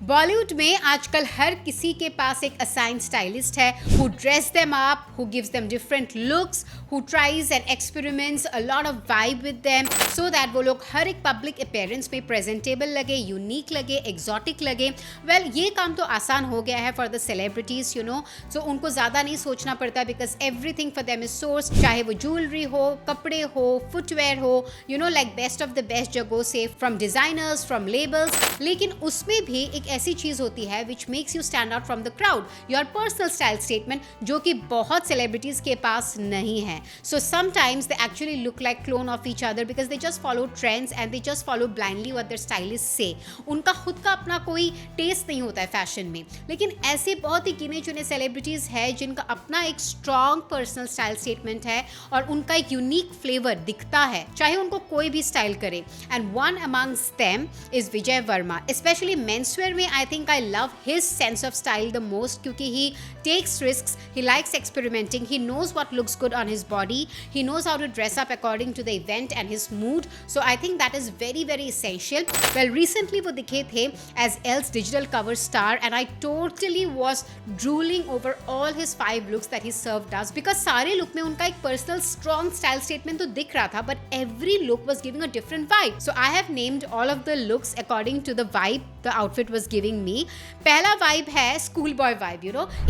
बॉलीवुड में आजकल हर किसी के पास एक असाइंड स्टाइलिस्ट है who dress them up, who gives them different looks, who tries and experiments a lot of vibe with them so that वो लोग हर एक पब्लिक अपीयरेंस में प्रेजेंटेबल लगे, यूनिक लगे, एग्जॉटिक लगे। वेल ये काम तो आसान हो गया है फॉर द सेलिब्रिटीज सो उनको ज़्यादा नहीं सोचना पड़ता because everything for them is source, चाहे वो ज्वेलरी हो, कपड़े हो, फुटवेयर हो, like best of the best जगहों से, फ्रॉम डिजाइनर्स, फ्रॉम लेबल्स। लेकिन उसमें भी एक ऐसी चीज होती है which makes you stand out from the crowd, your personal style statement, जो कि बहुत सेलिब्रिटीज के पास नहीं है। So sometimes they actually look like clone of each other because they just follow trends and they just follow blindly what their stylist says. उनका खुद का अपना कोई टेस्ट नहीं होता है फैशन में। लेकिन ऐसे बहुत ही गिने चुने सेलिब्रिटीज है जिनका अपना एक स्ट्रॉन्ग पर्सनल स्टाइल स्टेटमेंट है और उनका एक यूनिक फ्लेवर दिखता है, चाहे उनको कोई भी स्टाइल करे। And one amongst them is Vijay Varma. Especially menswear में I think I love his sense of style the most, क्योंकि he takes risks, he likes experimenting, he knows what looks good on his body, he knows how to dress up according to the event and his mood. So I think that is very very essential. Well recently वो दिखे थे as Elle's digital cover star and I totally was drooling over all his 5 looks that he served us, because सारे look में उनका एक personal strong style statement तो दिख रहा था, but every look was giving a different vibe. So I have named all of the looks according to the vibe the outfit was giving me. Pehla vibe hai schoolboy vibe,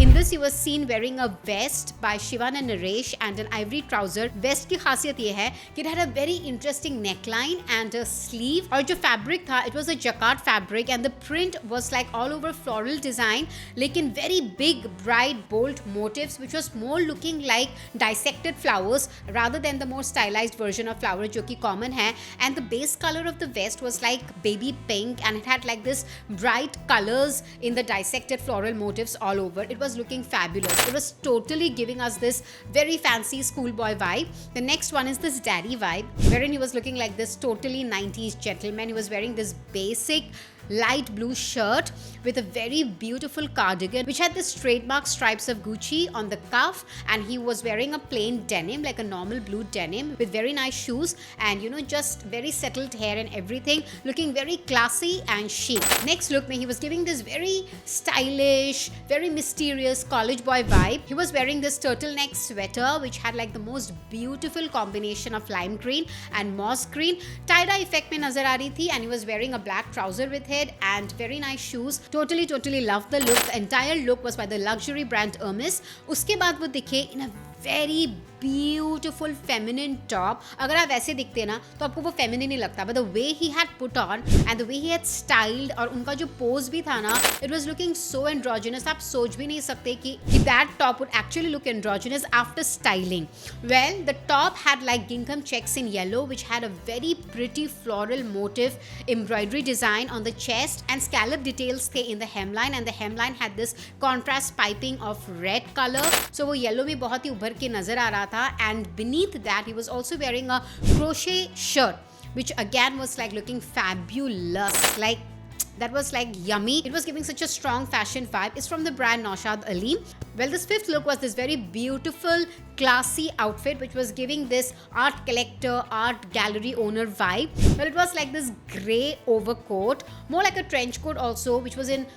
In this you were seen wearing a vest by Shivan and Naresh and an ivory trouser. Vest की खासियत ये है कि it had a very interesting neckline and a sleeve, और जो fabric था it was a jacquard fabric and the print was like all over floral design, लेकिन very big bright bold motifs which was more looking like dissected flowers rather than the more stylized version of flower जो कि common है। And the base color of the vest was like baby pink and it had like this bright colors in the dissected floral motifs all over. It was looking fabulous. It was totally giving us this very fancy schoolboy vibe. The next one is this daddy vibe, wherein he was looking like this totally 90s gentleman. He was wearing this basic light blue shirt with a very beautiful cardigan which had this trademark stripes of Gucci on the cuff, and he was wearing a plain denim, like a normal blue denim, with very nice shoes and just very settled hair and everything, looking very classy and chic. Next look mein he was giving this very stylish, very mysterious college boy vibe. He was wearing this turtleneck sweater which had like the most beautiful combination of lime green and moss green, tie-dye effect mein nazar aa rahi thi, and he was wearing a black trouser with and very nice shoes. Totally loved the look. The entire look was by the luxury brand Hermes. उसके बाद वो दिखे in a very beautiful feminine top. अगर आप वैसे दिखते ना तो आपको वो feminine नहीं लगता, but the way he had put on and the way he had styled और उनका जो pose भी था ना, it was looking so androgynous. आप सोच भी नहीं सकते कि that top would actually look androgynous after styling. Well, the top had like gingham checks in yellow which had a very pretty floral motif embroidery design on the chest and scallop details थे in the hemline, and the hemline had this contrast piping of red color. So वो yellow में बहुत ही उभर के नजर आ रहा था, and beneath that he was also wearing a crochet shirt which again was like looking fabulous, like that was like yummy. It was giving such a strong fashion vibe. It's from the brand Naushad Ali. Well, this fifth look was this very beautiful classy outfit which was giving this art collector, art gallery owner vibe. Well, it was like this grey overcoat, more like a trench coat also, which was in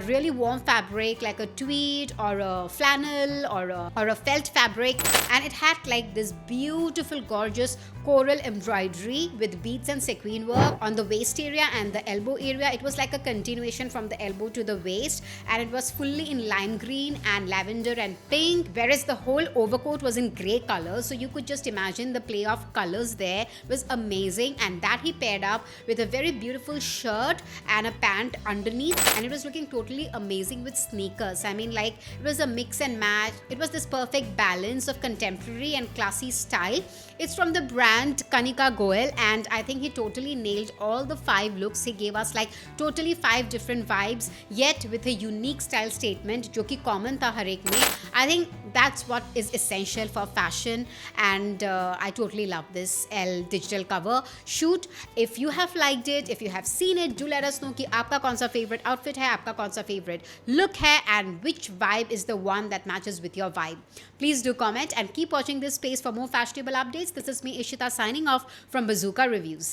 really warm fabric like a tweed or a flannel or a felt fabric, and it had like this beautiful gorgeous coral embroidery with beads and sequin work on the waist area and the elbow area. It was like a continuation from the elbow to the waist, and it was fully in lime green and lavender and pink, whereas the whole overcoat was in grey color. So you could just imagine the play of colors there was amazing, and that he paired up with a very beautiful shirt and a pant underneath, and it was looking totally amazing with sneakers. I mean, like, it was a mix and match. It was this perfect balance of contemporary and classy style. It's from the brand Kanika Goel, and I think he totally nailed all the 5 looks. He gave us like totally 5 different vibes, yet with a unique style statement जो कि common था हर एक में. I think that's what is essential for fashion, and I totally love this L digital cover shoot. If you have liked it, if you have seen it, do let us know कि आपका कौन सा favorite outfit है, आपका कौन सा favorite look है, and which vibe is the one that matches with your vibe. Please do comment and keep watching this space for more fashionable updates. This is me, Ishita, signing off from Bazooka Reviews.